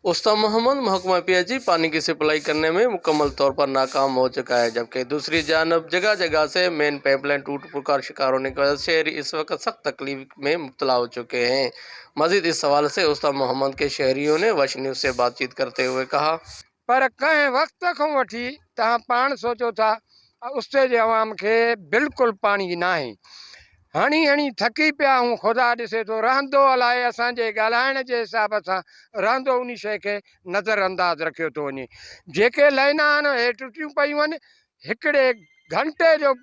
उस्ताद मोहम्मद महकमा पीएचई पानी की सप्लाई करने में मुकम्मल तौर पर नाकाम हो चुका है, जबकि दूसरी जानब जगह जगह से मेन पाइपलाइन टूट फूट का शिकार होने की वजह से शहरी इस वक्त सख्त तकलीफ में मुब्तला हो चुके हैं। मजीद इस सवाल से उस्ताद मोहम्मद के शहरियों ने वश न्यूज़ से बातचीत करते हुए कहा, पर कंहिं वक़्त खां वठी तव्हां पाण सोचो था उस्ते जे अवाम खे बिल्कुलु पाणी न आहे। हणी हणी थकी पिया ऐं ख़ुदा ॾिसे थो रहंदो अलाए असांजे ॻाल्हाइण जे हिसाब सां रहंदो उन शइ खे नज़र अंदाज़ रखियो थो वञे। जेके लाइना आहिनि हे टुटियूं पियूं आहिनि। हिकिड़े घंटे जो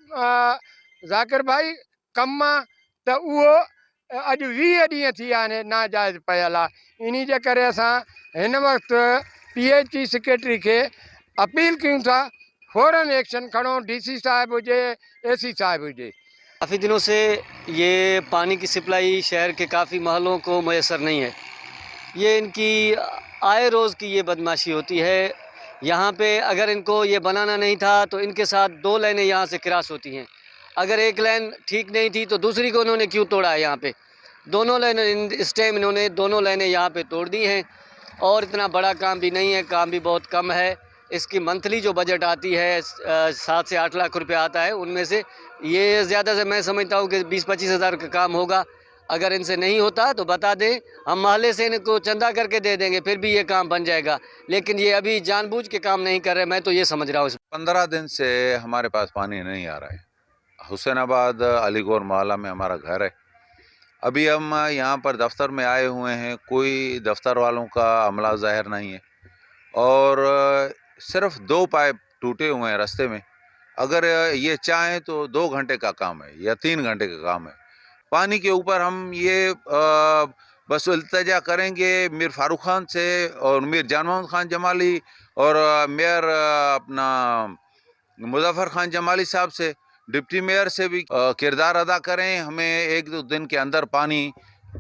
ज़ाकिर भाई कमु आहे त उहो अॼु 20 ॾींहं थी विया आहिनि नाजाइज़ पियल आहे। इन जे करे असां हिन वक़्तु पीएचई सेक्रेटरी के अपील कयूं था फौरन एक्शन खणो, डीसी साहिब हुजे, एसी साहिब हुजे। काफ़ी दिनों से ये पानी की सप्लाई शहर के काफ़ी महलों को मैसर नहीं है। ये इनकी आए रोज़ की ये बदमाशी होती है। यहाँ पे अगर इनको ये बनाना नहीं था तो इनके साथ 2 लाइनें यहाँ से क्रॉस होती हैं। अगर एक लाइन ठीक नहीं थी तो दूसरी को उन्होंने क्यों तोड़ा है? यहाँ पे दोनों लाइनें इस टाइम इन्होंने दोनों लाइनें यहाँ पे तोड़ दी हैं। और इतना बड़ा काम भी नहीं है, काम भी बहुत कम है। इसकी मंथली जो बजट आती है 7 से 8 लाख रुपए आता है, उनमें से ये ज़्यादा से मैं समझता हूँ कि 20-25 हज़ार का काम होगा। अगर इनसे नहीं होता तो बता दें, हम महल्ले से इनको चंदा करके दे देंगे, फिर भी ये काम बन जाएगा। लेकिन ये अभी जानबूझ के काम नहीं कर रहे, मैं तो ये समझ रहा हूँ। 15 दिन से हमारे पास पानी नहीं आ रहा है। हुसैनाबाद अलीगौर मोहल्ला में हमारा घर है। अभी हम यहाँ पर दफ्तर में आए हुए हैं, कोई दफ्तर वालों का अमला ज़ाहिर नहीं है और सिर्फ 2 पाइप टूटे हुए हैं रास्ते में। अगर ये चाहें तो 2 घंटे का काम है या 3 घंटे का काम है। पानी के ऊपर हम ये बस इल्तिजा करेंगे मीर फारूक खान से और मीर जान मोहम्मद खान जमाली और मेयर अपना मुजफ्फर खान जमाली साहब से, डिप्टी मेयर से भी किरदार अदा करें, हमें 1-2 दिन के अंदर पानी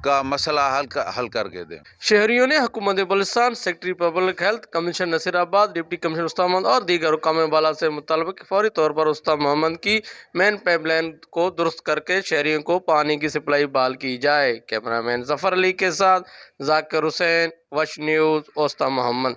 का मसला हल करके दें। शहरियों ने हुकूमत Balochistan, secretary public health, commissioner Nasirabad, deputy commissioner उस्ताद मोहम्मद और दीगर हुकाम बाला से मुतालबा कि फौरी तौर पर उस्ताद मोहम्मद की मेन पाइपलाइन को दुरुस्त करके शहरियों को पानी की सप्लाई बहाल की जाए। कैमरामैन जफर अली के साथ जाकिर हुसैन, वश न्यूज़, उस्ताद मोहम्मद।